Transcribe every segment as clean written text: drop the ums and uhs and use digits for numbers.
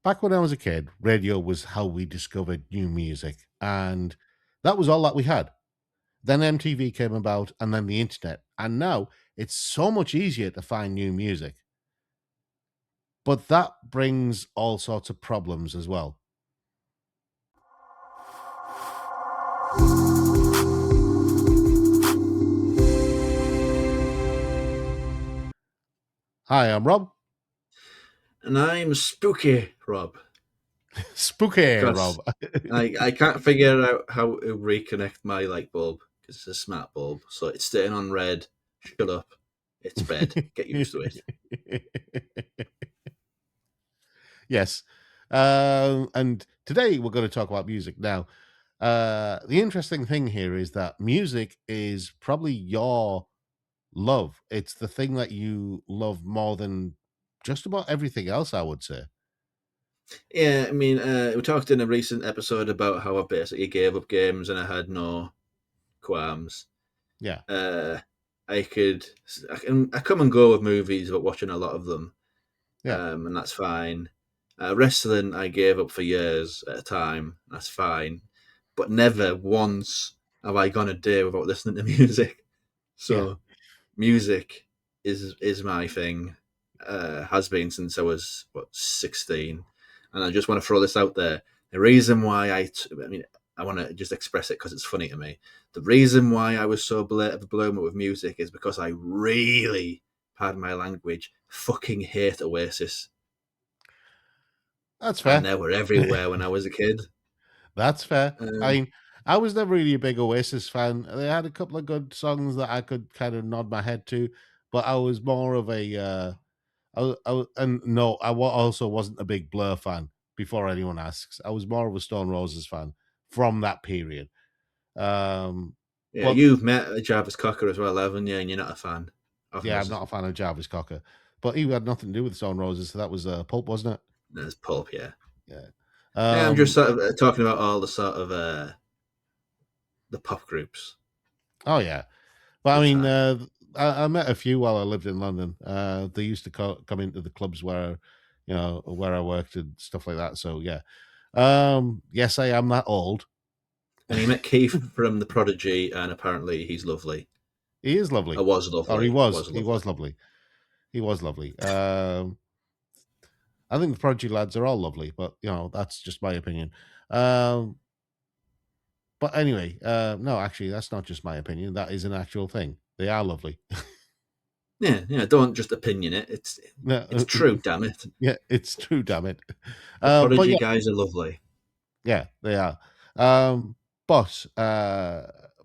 back when I was a kid, radio was how we discovered new music, and that was all that we had. Then MTV came about, and then the internet, and now it's so much easier to find new music. But that brings all sorts of problems as well. Hi, I'm Rob. And I'm spooky, Rob, Spooky because Rob. I can't figure out how to reconnect my light bulb because it's a smart bulb. So it's staying on red. Shut up. It's red. Get used to it. Yes. And today we're going to talk about music. Now, the interesting thing here is that music is probably your love. It's the thing that you love more than just about everything else, I would say. Yeah, I mean, we talked in a recent episode about how I basically gave up games and I had no qualms. Yeah. Uh, I come and go with movies, but watching a lot of them, Yeah. and that's fine. Wrestling, I gave up for years at a time. That's fine, but never once have I gone a day without listening to music. Yeah. So music is my thing. Has been since I was 16, and I just want to throw this out there. The reason why I mean, I want to just express it because it's funny to me. The reason why I was so blown with music is because I really, pardon my language, fucking hate Oasis, That's and fair. they were everywhere when I was a kid. That's fair. I Um, mean, I was never really a big Oasis fan. They had a couple of good songs that I could kind of nod my head to, but I was more of a and no, also wasn't a big Blur fan. Before anyone asks, I was more of a Stone Roses fan from that period. Um, yeah, but you've met Jarvis Cocker as well, haven't you? And you're not a fan of yeah, I'm his. not a fan of Jarvis Cocker. But he had nothing to do with Stone Roses, so that was Pulp, wasn't it? There's Pulp, yeah. Yeah. Yeah, I'm just Um, sort of talking about all the sort of the pop groups oh yeah. at But I the mean, time. I met a few while I lived in London. They used to come into the clubs where I worked and stuff like that. So yeah, yes, I am that old. And he met Keith from The Prodigy, and apparently he's lovely. He is I lovely, was or he lovely. was. Was He lovely. was lovely. He was lovely. I think the Prodigy lads are all lovely, but that's just my opinion. Um, but anyway, no, actually, that's not just my opinion. That is an actual thing. They are lovely. Yeah, yeah. Don't just opinion it. No, It's true. Damn it. yeah, it's true. Damn it. The But Prodigy yeah, guys are lovely. yeah, they are. But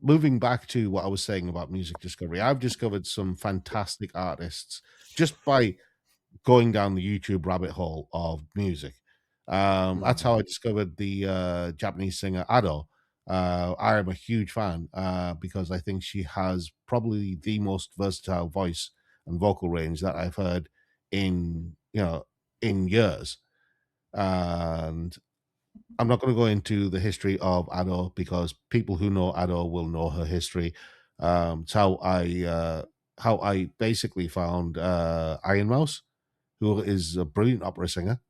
moving back to what I was saying about music discovery, I've discovered some fantastic artists just by going down the YouTube rabbit hole of music. That's Mm. how I discovered the Japanese singer Ado. I am a huge fan because I think she has probably the most versatile voice and vocal range that I've heard in years. And I'm not going to go into the history of Ado because people who know Ado will know her history. It's how I basically found Iron Mouse, who is a brilliant opera singer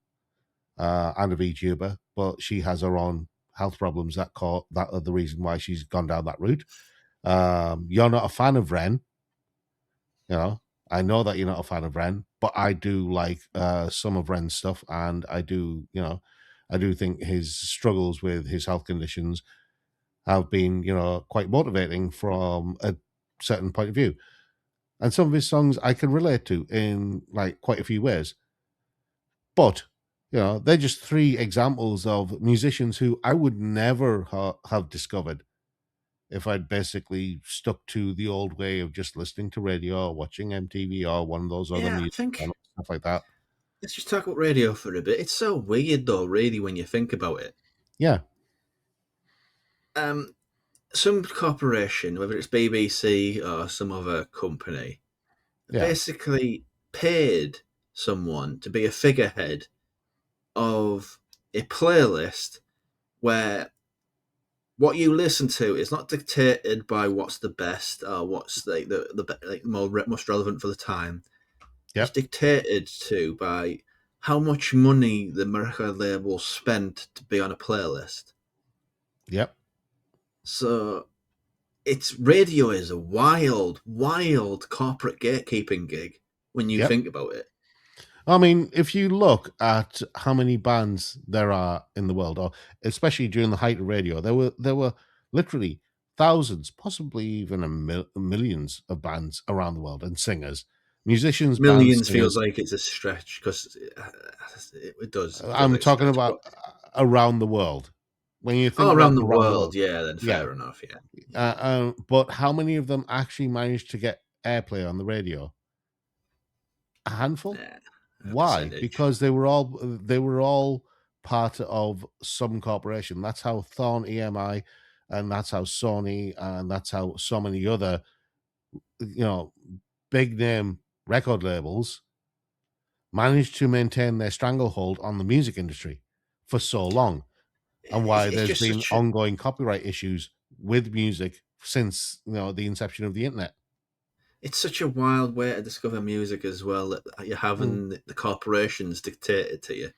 and a VTuber, but she has her own health problems that are the reason why she's gone down that route. You're not a fan of Ren, you know. I know that you're not a fan of Ren, but I do like some of Ren's stuff, and I do think his struggles with his health conditions have been, quite motivating from a certain point of view. And some of his songs I can relate to in like quite a few ways. But they're just three examples of musicians who I would never have discovered if I'd basically stuck to the old way of just listening to radio or watching MTV or one of those other Yeah, I music think channels, stuff like that. let's just talk about radio for a bit. It's so weird, though, really, when you think about it. Yeah, Um, some corporation, whether it's BBC or some other company, yeah, basically paid someone to be a figurehead of a playlist where what you listen to is not dictated by what's the best or what's like most relevant for the time. It's yep, dictated to by how much money the record label spent to be on a playlist. Yep. So it's radio is a wild, wild corporate gatekeeping gig when you Yep. think about it. I mean, if you look at how many bands there are in the world, or especially during the height of radio, there were literally thousands, possibly even millions of bands around the world and singers, musicians, bands, Millions feels singers. like it's a stretch because it does. It feels I'm like a talking stretch. about But around the world. When you think oh, about around the around the world, world, yeah, then yeah. fair enough. Yeah, But how many of them actually managed to get airplay on the radio? A handful. yeah, a Why? percentage. Because they were all part of some corporation. That's how Thorn EMI, and that's how Sony, and that's how so many other you know big name record labels managed to maintain their stranglehold on the music industry for so long, and why It's there's just been such. ongoing copyright issues with music since the inception of the internet. It's such a wild way to discover music as well. That you're Mm. having the corporations dictate it to you.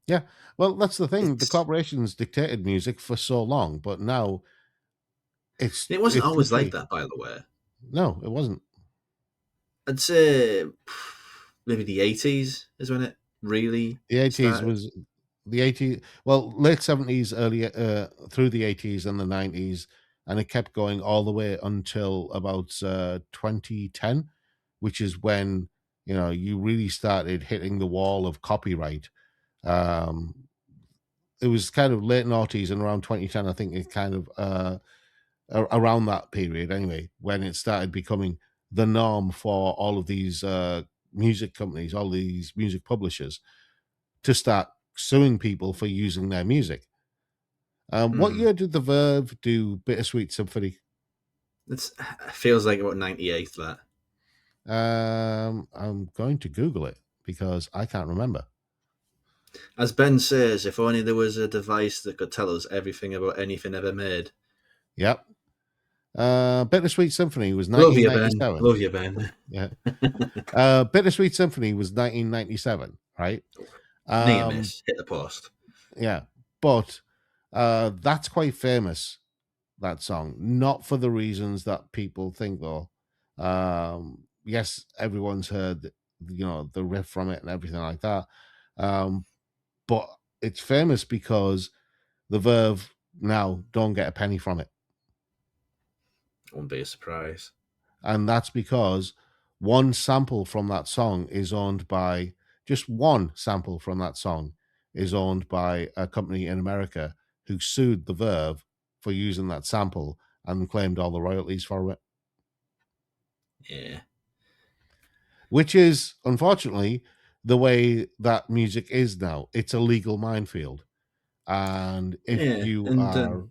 Yeah, well, that's the thing. The It's corporations dictated music for so long, but now it's it wasn't it's always like literally that, by the way. no, it wasn't. I'd say maybe the 80s is when it really The 80s started. was the 80s, well, late 70s, earlier through the 80s and the 90s, and it kept going all the way until about 2010, which is when you really started hitting the wall of copyright. Um, it was kind of late noughties and around 2010, I think it kind of around that period anyway, when it started becoming the norm for all of these music companies, all these music publishers to start suing people for using their music. What Mm. year did the Verve do Bittersweet Symphony? It feels like about 98 that. I'm going to Google it because I can't remember. As Ben says, if only there was a device that could tell us everything about anything ever made. Yep. Bittersweet Symphony was Love you, Ben. 1997. Love you, Ben. Yeah. Bittersweet Symphony was 1997, right? Near Um, miss. Hit the post. yeah. But that's quite famous, that song, not for the reasons that people think, though. Yes, everyone's heard, the riff from it and everything like that. Um, but it's famous because the Verve now don't get a penny from it. Wouldn't be a surprise. And that's because one sample from that song is owned by just one sample from that song is owned by a company in America who sued the Verve for using that sample and claimed all the royalties for it, Yeah. which is unfortunately the way that music is now. It's a legal minefield. And if Yeah. you And are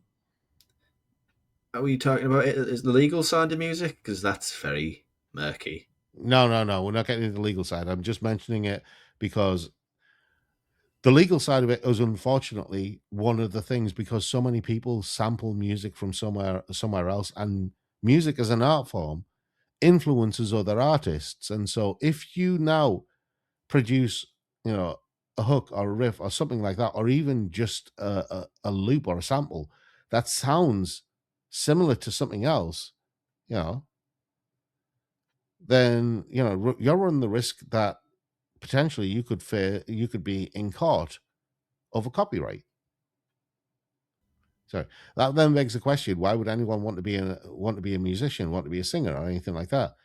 are we talking about it as the legal side of music? Because that's very murky. no, no, no, we're not getting into the legal side. I'm just mentioning it because the legal side of it is unfortunately one of the things, because so many people sample music from somewhere else, and music as an art form influences other artists. And so if you now produce, you know, a hook or a riff or something like that, or even just a loop or a sample that sounds similar to something else, you know, then you're running the risk that potentially you could be in court over copyright. So that then begs the question: why would anyone want to be a musician, want to be a singer, or anything like that?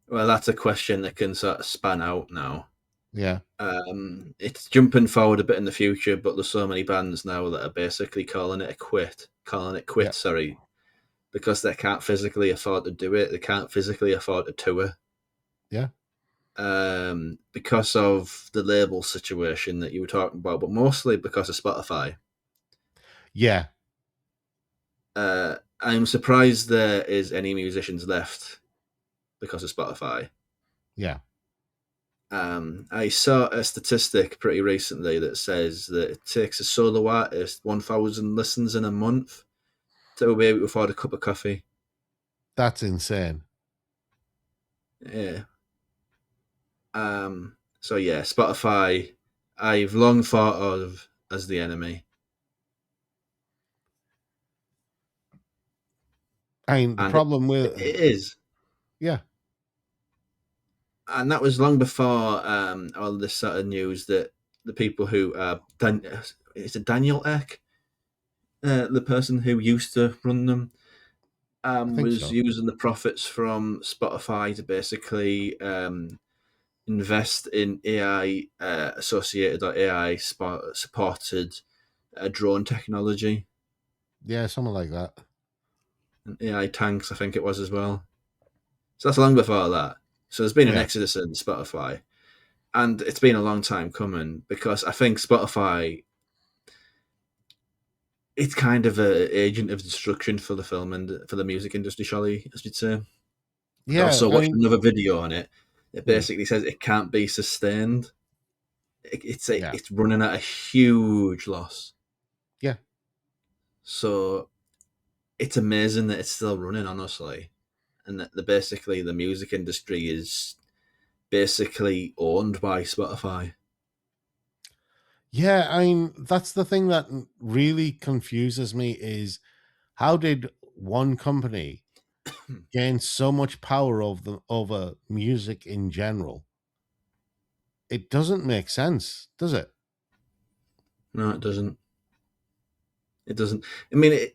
Well, that's a question that can sort of span out now. Yeah, It's jumping forward a bit in the future, but there's so many bands now that are basically calling it quit, yeah, sorry, because they can't physically afford to do it. They can't physically afford to tour yeah, because of the label situation that you were talking about, but mostly because of Spotify. yeah, I'm surprised there is any musicians left because of Spotify. yeah. I saw a statistic pretty recently that says that it takes a solo artist 1,000 listens in a month to be able to afford a cup of coffee. That's insane. Yeah. So yeah, Spotify, I've long thought of as the enemy, I mean, the and it, problem with it is, yeah, and that was long before all this sort of news that the people who is it Daniel Eck, the person who used to run them, I think was so. using the profits from Spotify to basically invest in AI associated or AI supported drone technology Yeah, something like that. and AI tanks, I think it was as well. So that's long before that. So there's been an Yeah, exodus in Spotify, and it's been a long time coming because I think Spotify, it's kind of a agent of destruction for the film and for the music industry, Shally, as you'd say. I yeah. also I watched mean, another video on it. It hmm, basically says it can't be sustained. yeah, It's running at a huge loss. yeah, So it's amazing that it's still running, honestly, and that basically the music industry is basically owned by Spotify. yeah. I mean, that's the thing that really confuses me is how did one company gain so much power over music in general? It doesn't make sense, does it? No, it doesn't. It doesn't. I mean,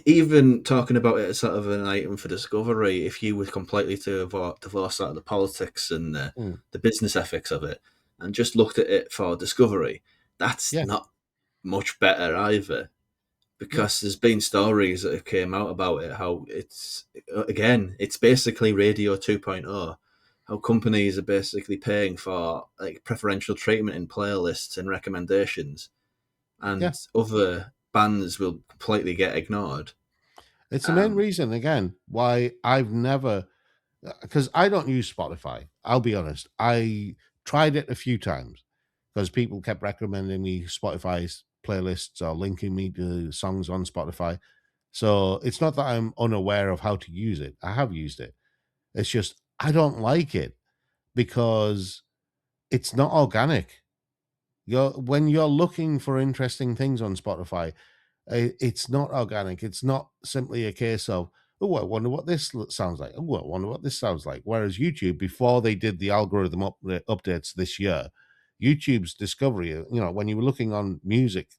even talking about it as sort of an item for discovery, if you were completely to divorce out of the politics and Mm, the business ethics of it, and just looked at it for discovery, that's yeah, not much better either. yeah, Because there's been stories that have came out about it, how it's again, it's basically Radio 2.0. How companies are basically paying for like preferential treatment in playlists and recommendations, yeah. and other bands will completely get ignored. It's the main Um, reason, again, why I've never, because I don't use Spotify. I'll be honest. I tried it a few times because people kept recommending me Spotify's playlists or linking me to songs on Spotify. So it's not that I'm unaware of how to use it. I have used it. It's just I don't like it because it's not organic. When you're looking for interesting things on Spotify, it's not organic. It's not simply a case of, oh, I wonder what this sounds like. Oh, I wonder what this sounds like. Whereas YouTube, before they did the algorithm updates this year, YouTube's discovery, when you were looking on music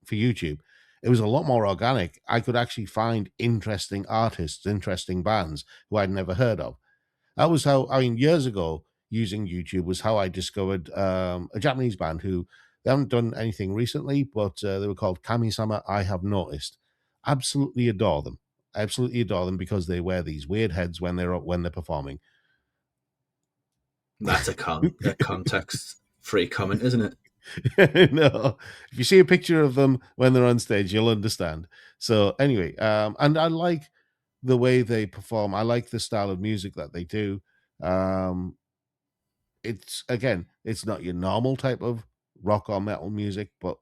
for YouTube, it was a lot more organic. I could actually find interesting artists, interesting bands who I'd never heard of. That was how, I mean, years ago, using YouTube was how I discovered a Japanese band who they haven't done anything recently, but they were called Kami-sama I Have Noticed. Absolutely adore them. Absolutely adore them because they wear these weird heads when they're performing. that's a context free comment, isn't it? No, if you see a picture of them when they're on stage, you'll understand. So anyway, and I like the way they perform. I like the style of music that they do. Um, it's again, it's not your normal type of rock or metal music, but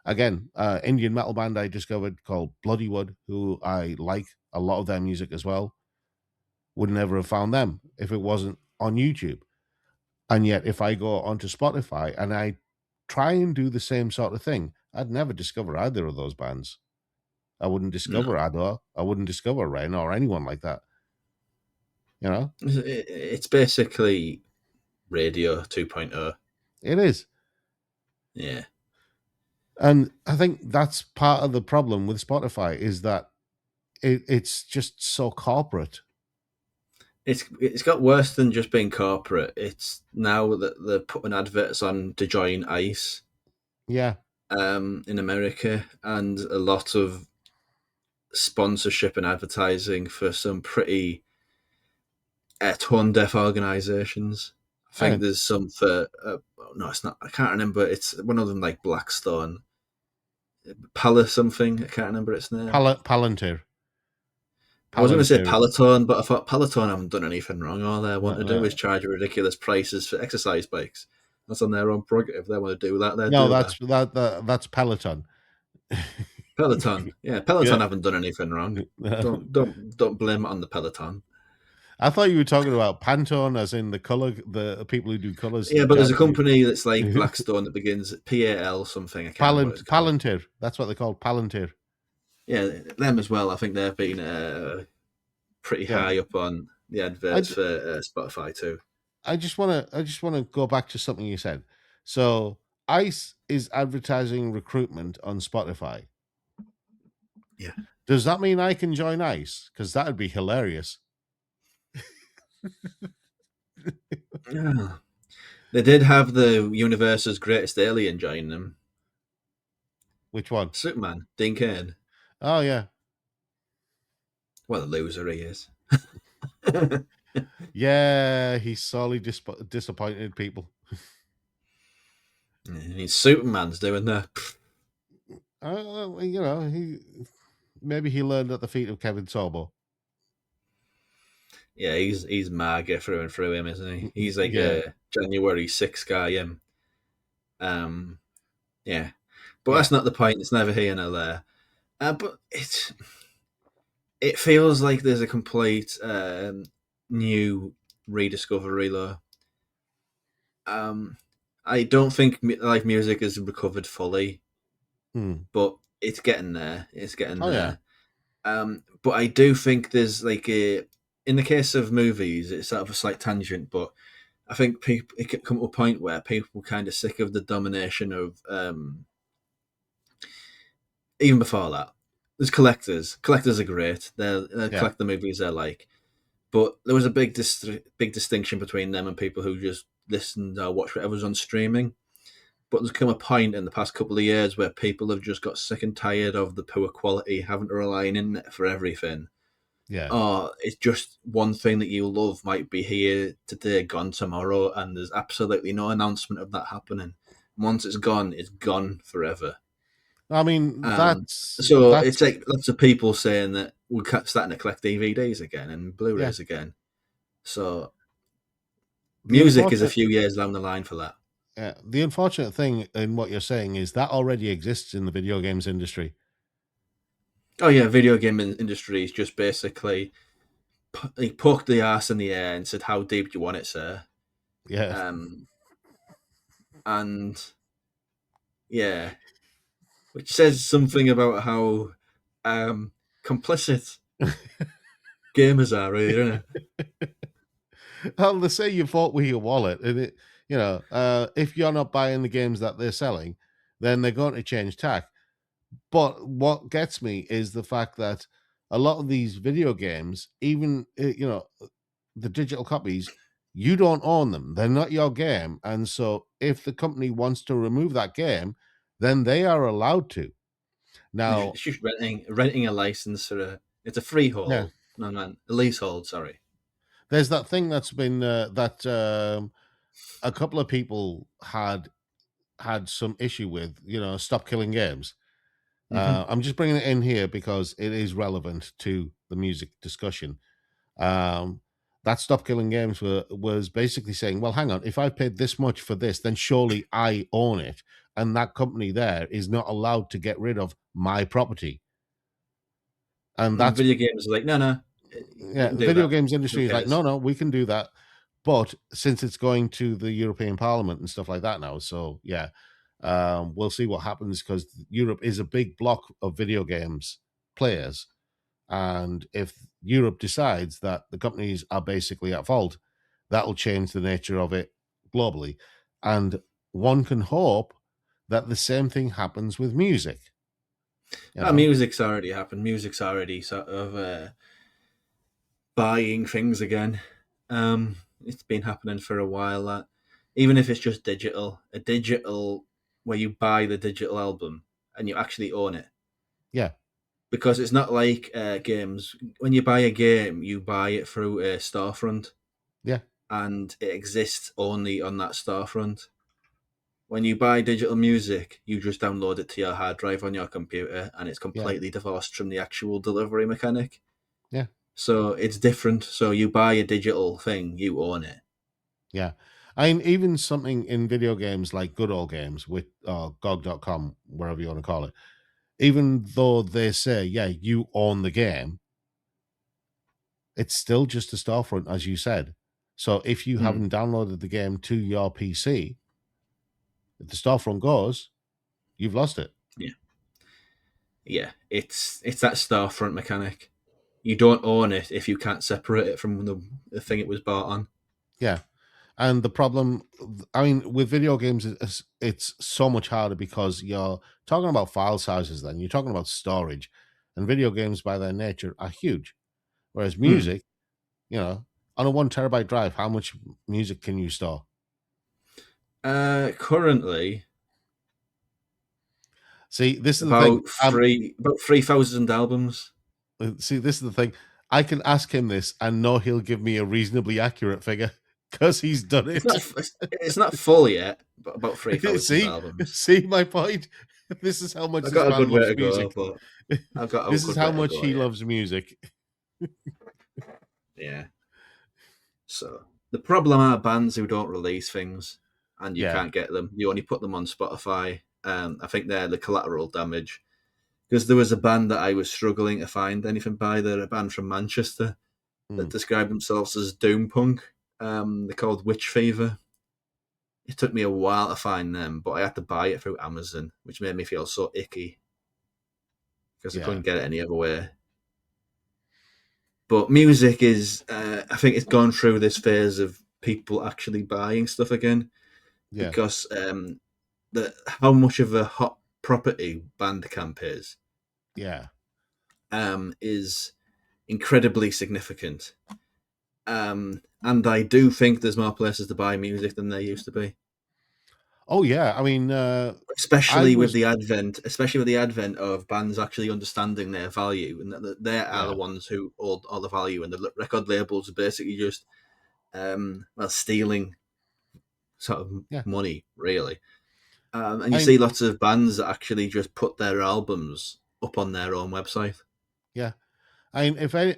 again, Indian metal band I discovered called Bloodywood, who I like a lot of their music as well. Would never have found them if it wasn't on YouTube. And yet, if I go onto Spotify and I try and do the same sort of thing, I'd never discover either of those bands. I wouldn't discover No, Adore. I wouldn't discover Ren or anyone like that. You know, it's basically Radio 2.0. it is. Yeah, And I think that's part of the problem with Spotify is that it's just so corporate. it's got worse than just being corporate. It's now that they're putting adverts on to join ICE Yeah, in America, and a lot of sponsorship and advertising for some pretty tone deaf organisations. I think and there's some for no, it's not. I can't remember. It's one of them like Blackstone, Pala something. I can't remember its name. Palantir, I was going to say Palantir. Peloton, but I thought Peloton haven't done anything wrong. All they No, want to do is no, charge ridiculous prices for exercise bikes. That's on their own prerogative. If they want to do that, they no, do that's that. that's Peloton. Peloton, yeah, Peloton Yeah, haven't done anything wrong. Don't blame it on the Peloton. I thought you were talking about Pantone, as in the color, the people who do colors Yeah, but there's a Japanese. company that's like Blackstone that begins at PAL something. I can't remember what it's called. Palantir. That's what they call Palantir. Yeah, them as well. I think they've been pretty Yeah. high up on the I, adverts d- for Spotify too. I just want to go back to something you said. So ICE is advertising recruitment on Spotify. Yeah. Does that mean I can join ICE? Because that'd be hilarious. Yeah. They did have the universe's greatest alien join them. Which one? Superman, Dean Cain. Oh yeah, What a loser he is. yeah. He's sorely disappointed people. Superman's doing that. You know, maybe he learned at the feet of Kevin Sorbo. Yeah, he's MAGA through and through, him, isn't he? He's like Yeah, a January 6th guy, him. Um, yeah. But yeah, that's not the point. It's never here nor there. But it feels like there's a complete new rediscovery, though. Um, I don't think live music has recovered fully, hmm. but it's getting there. It's getting Oh yeah, there. But I do think there's like in the case of movies, it's sort of a slight tangent, but I think people it can come to a point where people are kind of sick of the domination of even before that. There's collectors. Collectors are great. They yeah, collect the movies they like, but there was a big distinction between them and people who just listened or watched whatever's on streaming. But there's come a point in the past couple of years where people have just got sick and tired of the poor quality, having to rely on internet for everything. yeah. Oh, it's just one thing that you love might be here today, gone tomorrow, and there's absolutely no announcement of that happening. Once it's gone forever. I mean, Um, so that's it's like lots of people saying that we're starting to collect DVDs again and yeah. Blu-rays again. So The music is a unfortunate few years down the line for that. the unfortunate thing in what you're saying is that already exists in the video games industry. Oh yeah, video game industry is just basically he poked the ass in the air and said, "How deep do you want it, sir?" Yeah. Um, and yeah, which says something about how complicit gamers are, really, doesn't it? Well, they say you fought with your wallet, and if you're not buying the games that they're selling, then they're going to change tack. But what gets me is the fact that a lot of these video games, even the digital copies, you don't own them; they're not your game, and so if the company wants to remove that game, then they are allowed to. Now, It's just renting a license for a. It's a yeah, freehold, no man, a leasehold. Sorry. there's that thing that's been that a couple of people had some issue with, stop killing games. Hmm. I'm just bringing it in here because it is relevant to the music discussion. Um, that stop killing games was basically saying, well, hang on, if I paid this much for this, then surely I own it, and that company there is not allowed to get rid of my property. And And that's video games are like, no, you yeah, can the do video that. games Who industry is like, cares? no, no, we can do that. But since it's going to the European Parliament and stuff like that now, so yeah, we'll see what happens because Europe is a big block of video games players. And if Europe decides that the companies are basically at fault, that'll change the nature of it globally. And one can hope that the same thing happens with music, you know? Music's already happened. Music's already sort of buying things again. It's been happening for a while. That even if it's just digital, a digital where you buy the digital album and you actually own it, Yeah, because it's not like games. When you buy a game, you buy it through a storefront, yeah, and it exists only on that storefront. When you buy digital music, you just download it to your hard drive on your computer, and it's yeah, completely divorced from the actual delivery mechanic. yeah. So it's different. So you buy a digital thing, you own it. Yeah. I mean, even something in video games like good old games with GOG.com, wherever you want to call it, even though they say, yeah, you own the game, It's still just a storefront, as you said. So if you Mm, haven't downloaded the game to your PC, if the storefront goes, you've lost it. yeah, yeah. It's that storefront mechanic. You don't own it if you can't separate it from the thing it was bought on. Yeah. And the problem, I mean, with video games, it's so much harder because you're talking about file sizes, then you're talking about storage. And video games, by their nature, are huge. Whereas Mm. music, you know, on a 1 terabyte drive, how much music can you store? Currently, See, this is the thing. about 3,000 albums. See, this is the thing. I can ask him this and know he'll give me a reasonably accurate figure because he's done It's it. not it's not full yet, but about 3,000 see, albums. see my point. This is how much I've this got a man good way loves to go, music. but I've got a This is good how way to much go. he Yeah, loves music. yeah. So the problem are bands who don't release things, and you Yeah, can't get them. You only put them on Spotify. I think they're the collateral damage. Because there was a band that I was struggling to find anything by. They're a band from Manchester that mm, describe themselves as doom punk. They're called Witch Fever. It took me a while to find them, but I had to buy it through Amazon, which made me feel so icky because I yeah, couldn't get it any other way. But music is, I think it's gone through this phase of people actually buying stuff again yeah, because how much of a hot property Bandcamp yeah. is incredibly significant. And I do think there's more places to buy music than there used to be. Oh yeah. I mean, I was Especially with the advent of bands actually understanding their value, and that they are the yeah, ones who hold all the value, and the record labels are basically just stealing sort of yeah. money, really. And you I see mean, lots of bands that actually just put their albums up on their own website. yeah. If I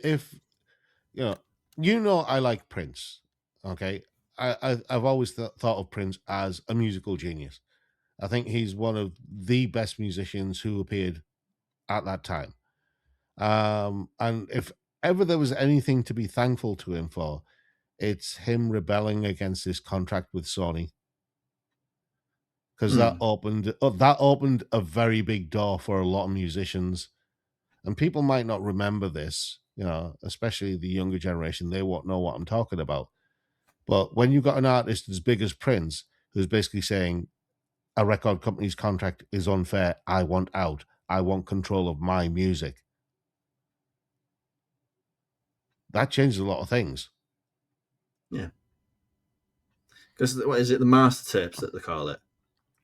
like Prince. Okay, I've always thought of Prince as a musical genius. I think he's one of the best musicians who appeared at that time. And if ever there was anything to be thankful to him for, it's him rebelling against this contract with Sony because Mm, that opened a very big door for a lot of musicians. And people might not remember this, especially the younger generation. They won't know what I'm talking about. But when you've got an artist as big as Prince, who's basically saying a record company's contract is unfair, I want out, I want control of my music, that changes a lot of things. yeah, because what is it? The master tapes that they call it.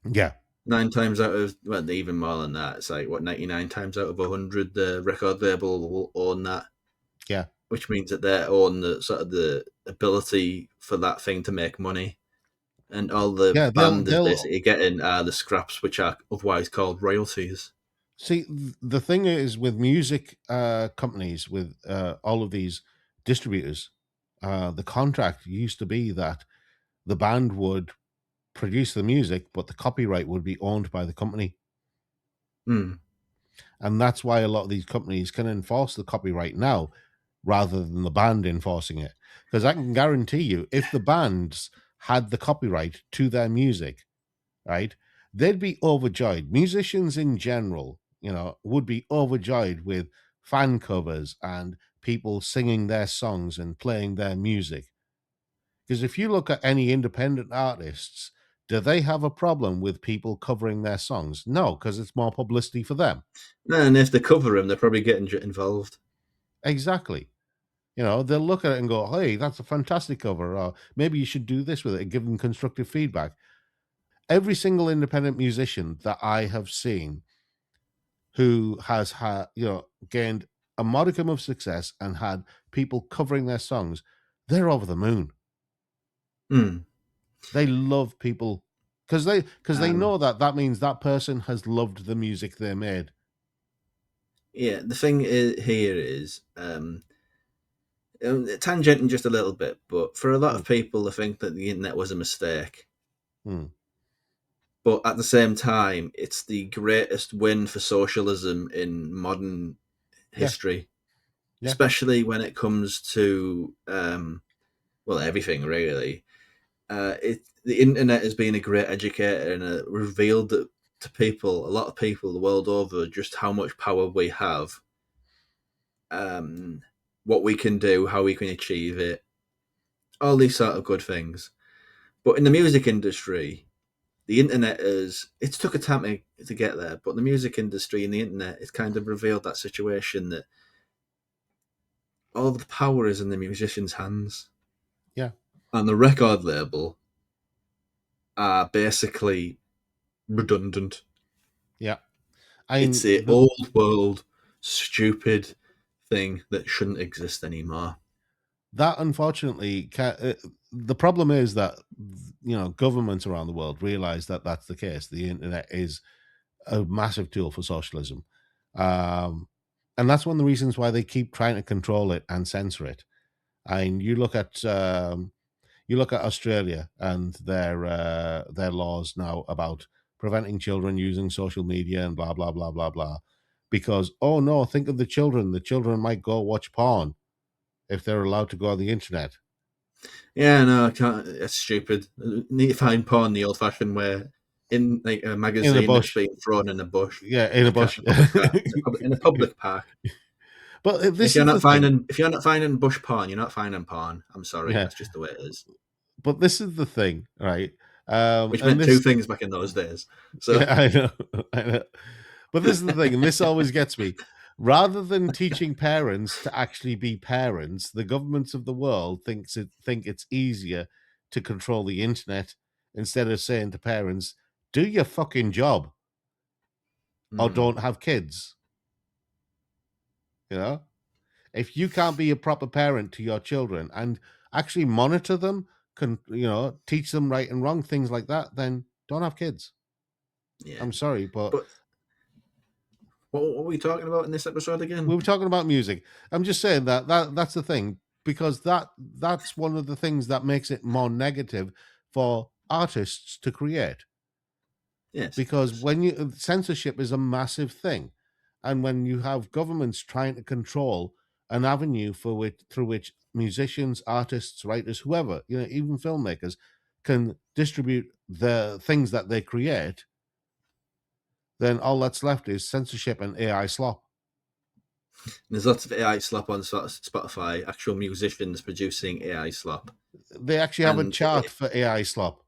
Yeah, 9 times out of, well, even more than that, it's like what, 99 times out of 100, the record label will own that, yeah, which means that they own the sort of the ability for that thing to make money, and all the yeah. band is They'll basically getting are the scraps, which are otherwise called royalties. see. The thing is with music companies, with all of these distributors, the contract used to be that the band would produce the music, but the copyright would be owned by the company. Hmm. And that's why a lot of these companies can enforce the copyright now rather than the band enforcing it. Because I can guarantee you, if the bands had the copyright to their music, right, they'd be overjoyed. Musicians in general, would be overjoyed with fan covers and people singing their songs and playing their music. Because if you look at any independent artists, do they have a problem with people covering their songs? No, because it's more publicity for them. And if they cover them, they're probably getting involved. Exactly. They'll look at it and go, hey, that's a fantastic cover. Or maybe you should do this with it and give them constructive feedback. Every single independent musician that I have seen who has gained a modicum of success and had people covering their songs, they're over the moon. Hmm. They love people because they Um, know that means that person has loved the music they made. yeah, the thing here is tangenting just a little bit, but for a lot Mm, of people, I think that the internet was a mistake. mm. But at the same time, it's the greatest win for socialism in modern Yeah, history. Yeah, especially when it comes to well, everything really. The internet has been a great educator and revealed that to people, a lot of people the world over, just how much power we have, um, what we can do, how we can achieve it, all these sort of good things. But in the music industry, the internet is it's took a time to get there, but the music industry and the internet it's kind of revealed that situation that all the power is in the musician's hands. yeah, And the record label are basically redundant. yeah. I It's mean, a old world, stupid thing that shouldn't exist anymore. that unfortunately, the problem is that governments around the world realize that that's the case. The internet is a massive tool for socialism, um, and that's one of the reasons why they keep trying to control it and censor it. I mean, you look at Australia and their laws now about preventing children using social media and blah blah blah blah blah, because oh no, think of the children. The children might go watch porn if they're allowed to go on the internet Yeah, no, I can't. It's stupid. You need to find porn the old-fashioned way in like a in the magazine that's bush. being thrown in a bush, Yeah, in a bush. in a public park, in a public park. But If this you're is the not thing. finding bush porn, you're not finding porn. I'm sorry, Yeah, that's just the way it is. but this is the thing, right? Which And meant two this, things back in those days. So yeah, I know, I know. But this is the thing, and this always gets me. Rather than teaching parents to actually be parents, the governments of the world think it's easier to control the internet instead of saying to parents, "Do your fucking job or mm, don't have kids." You know, if you can't be a proper parent to your children and actually monitor them, teach them right and wrong, things like that, then don't have kids. yeah. I'm sorry, but But what were we talking about in this episode we again? were talking about music. I'm just saying that's the thing because that's one of the things that makes it more negative for artists to create, Yes, it because does. when you censorship is a massive thing, and when you have governments trying to control an avenue for which through which musicians, artists, writers, whoever, even filmmakers can distribute the things that they create, then all that's left is censorship and AI slop. There's lots of AI slop on Spotify. Actual musicians producing AI slop, They actually have a and chart for AI slop.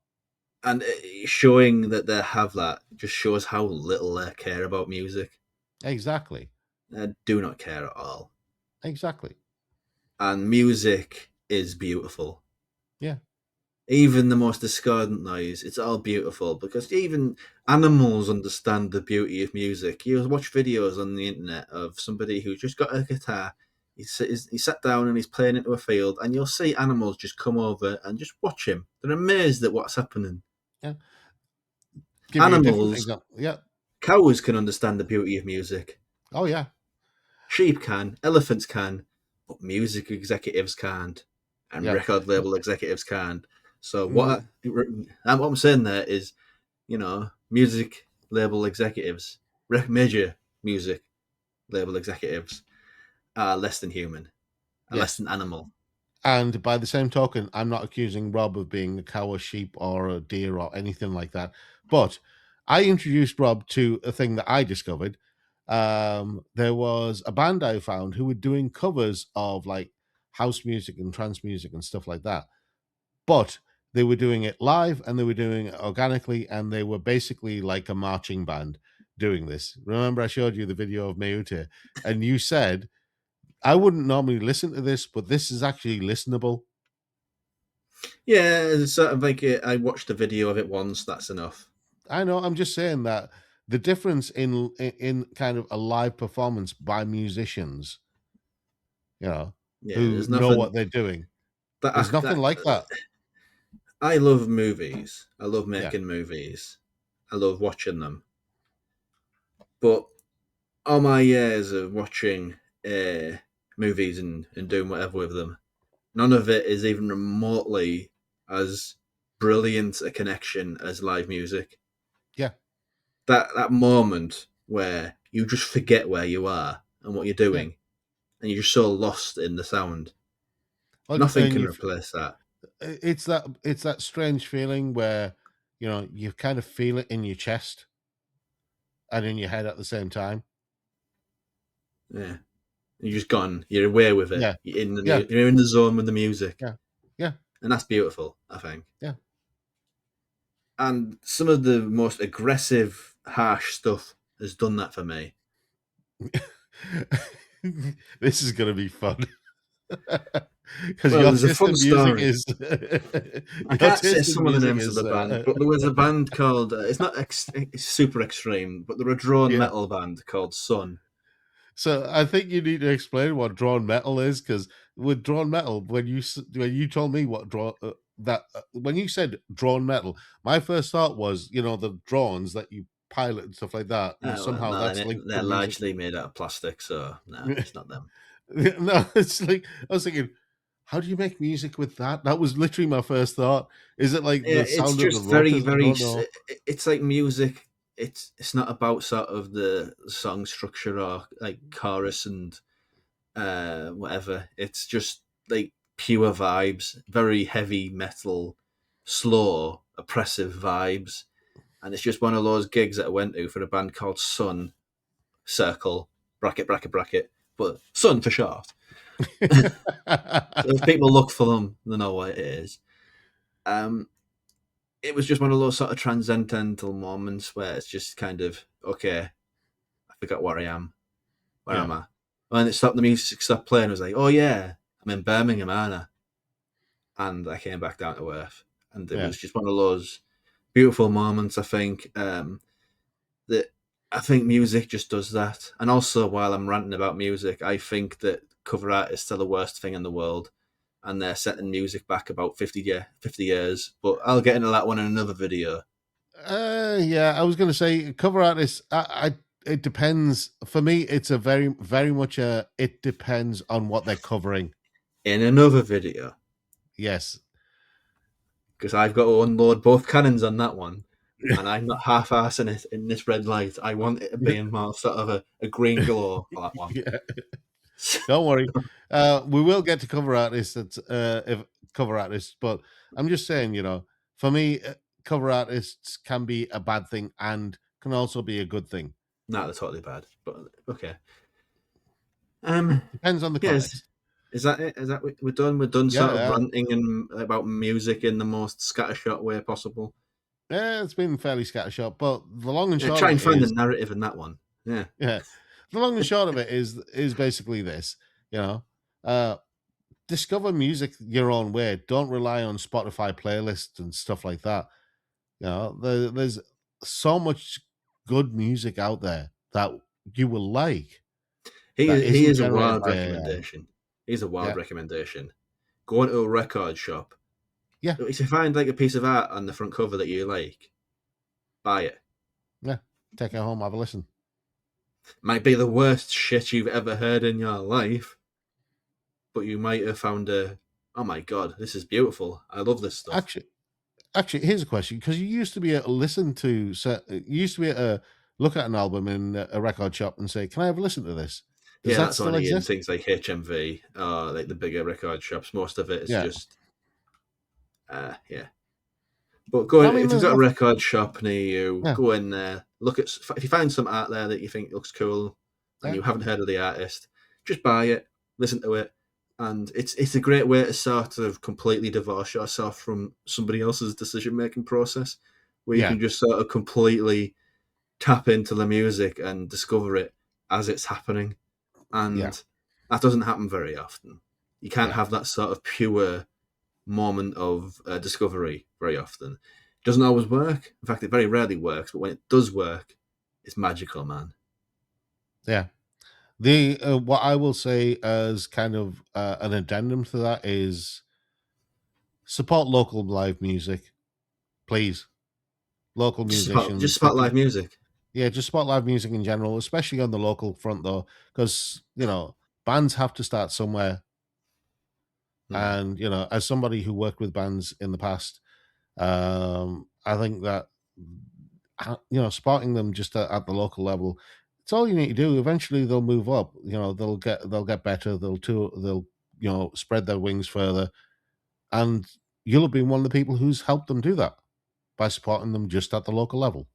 showing that they have that just shows how little they care about music. Exactly. They do not care at all. Exactly. And music is beautiful. Yeah. Even the most discordant noise, it's all beautiful because even animals understand the beauty of music. You watch videos on the internet of somebody who just got a guitar. He sat down and he's playing into a field, and you'll see animals just come over and just watch him. They're amazed at what's happening. Yeah. Give you a different Animals, example. Yeah. cows can understand the beauty of music. Oh yeah. Sheep can, elephants can, but music executives can't, and Yeah. record label executives can't. So Mm, what I'm saying there is, music label executives, major music label executives are less than human, are less yes. than animal. And by the same token, I'm not accusing Rob of being a cow or sheep or a deer or anything like that. But I introduced Rob to a thing that I discovered. There was a band I found who were doing covers of like house music and trance music and stuff like that. But they were doing it live and they were doing it organically, and they were basically like a marching band doing this. Remember, I showed you the video of Meute, and you said, I wouldn't normally listen to this, but this is actually listenable. Yeah, it's sort of like I watched a video of it once. That's enough. I know, I'm just saying that the difference in kind of a live performance by musicians, you know, Yeah, who there's know nothing what they're doing, that there's nothing like that. I love movies. I love Yeah, making movies. I love watching them. But all my years of watching movies and doing whatever with them, none of it is even remotely as brilliant a connection as live music. yeah, That moment where you just forget where you are and what you're yeah. doing, and you're just so lost in the sound. Like, Nothing can replace that. it's that strange feeling where you kind of feel it in your chest and in your head at the same time. Yeah, you're just gone. You're aware with it. Yeah, You're in the yeah, you're in the zone with the music, yeah, yeah, and that's beautiful, I think. yeah. And some of the most aggressive, harsh stuff has done that for me. This is gonna be fun because Well, your there's a taste fun in music story. is I your can't say taste in some of the music names of is the band, but there was a band called. It's not it's super extreme, but they're a drone yeah. metal band called Sun. So I think you need to explain what drawn metal is, because with drawn metal, when you told me what when you said drawn metal, my first thought was the drones that you pilot and stuff like that, and Well, somehow no, that's linked to they're music. largely made out of plastic, so no, it's not them. No, it's like I was thinking, how do you make music with that? That was literally my first thought. Is it like Yeah, the it's sound of the just very, rotors? I very. don't know. It's like music. It's not about sort of the song structure or like chorus and whatever. It's just like pure vibes, very heavy metal, slow, oppressive vibes, and it's just one of those gigs that I went to for a band called Sun Circle bracket bracket bracket, but Sun for short. So if people look for them, they know what it is. Um, it was just one of those sort of transcendental moments where it's just kind of okay. I forgot where I am. Where Yeah, am I? When it stopped, the music stopped playing. I was like, oh yeah, I'm in Birmingham, aren't I? And I came back down to earth. And it yeah. was just one of those beautiful moments. I think that I think music just does that. And also, while I'm ranting about music, I think that cover artists are the worst thing in the world, and they're setting music back about 50 years. But I'll get into that one in another video. Yeah, I was going to say cover artists. It depends. For me, it's a very, very much a. It depends on what they're covering. In another video, Yes. because I've got to unload both cannons on that one. And I'm not half-assing it in this red light. I want it to be in more sort of a green glow for that one. Yeah. Don't worry. We will get to cover artists. If cover artists, but I'm just saying, for me, cover artists can be a bad thing and can also be a good thing. Not they're totally bad, but okay. Um, Depends on the yes. context. Is that it? Is that we're done? We're done. Yeah, Sort of ranting and about music in the most scattershot way possible. yeah, it's been fairly scattershot, but the long and Yeah, short try of and it find the is, narrative in that one. Yeah, yeah, the long and short of it is basically this, you know, uh, discover music your own way. Don't rely on Spotify playlists and stuff like that. There's so much good music out there that you will like that he isn't is a generated wild by AI. recommendation. He's a wild Yeah, recommendation. Go into a record shop. yeah, If you find like a piece of art on the front cover that you like, buy it. yeah. Take it home, have a listen. Might be the worst shit you've ever heard in your life, but you might have found a. Oh my god, this is beautiful. I love this stuff. Actually, here's a question, because you used to be able to listen to, you used to be able to look at an album in a record shop and say, "Can I have a listen to this?" Does Yeah, that that's still only in exist? things like HMV, like the bigger record shops. Most of it is Yeah, just, yeah. But go I in, mean, if you've there's got a nothing. record shop near you, Yeah, go in there. Look at if you find some art there that you think looks cool, and yeah, you haven't heard of the artist, just buy it, listen to it, and it's a great way to sort of completely divorce yourself from somebody else's decision making process, where you yeah, can just sort of completely tap into the music and discover it as it's happening. yeah, And that doesn't happen very often. You can't yeah, have that sort of pure moment of discovery very often. It doesn't always work. In fact, it very rarely works. But when it does work, it's magical, man. yeah. The what I will say as kind of an addendum to that is support local live music, please. Local Just musicians. spot live music. Yeah, just support live music in general, especially on the local front, though, because bands have to start somewhere. Hmm. And as somebody who worked with bands in the past, I think that supporting them just at the local level. It's all you need to do. Eventually, they'll move up. They'll get better. They'll spread their wings further, and you'll have been one of the people who's helped them do that by supporting them just at the local level.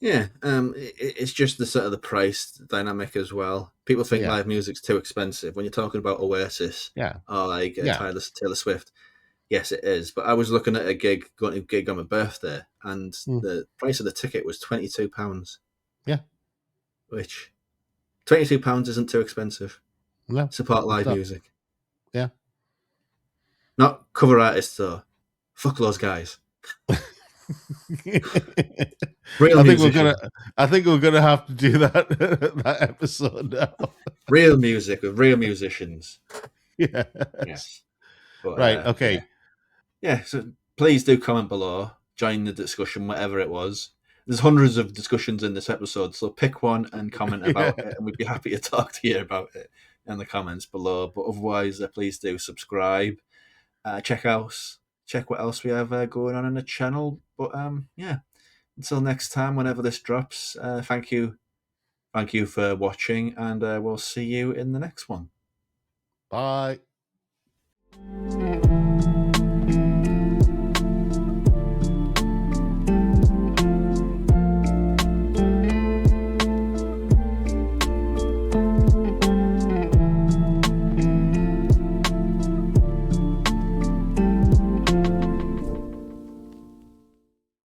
Yeah, it's just the sort of the price dynamic as well. People think Yeah, live music's too expensive when you're talking about Oasis yeah, or like yeah. Taylor Swift. Yes, it is. But I was looking at a gig, going to a gig on my birthday, and Mm, the price of the ticket was £22, yeah. which £22 isn't too expensive. No, Support it's live not. music, Yeah. not cover artists though. Fuck those guys. Real I think we're gonna. musician, I think we're gonna have to do that that episode now. real music with real musicians. Yes. Yes, but Right. yeah, Okay. yeah. So please do comment below, join the discussion, whatever it was. There's hundreds of discussions in this episode, so pick one and comment Yeah. about it, and we'd be happy to talk to you about it in the comments below. But otherwise, please do subscribe, check what else we have going on in the channel. But yeah, until next time, whenever this drops, thank you for watching, and we'll see you in the next one. Bye.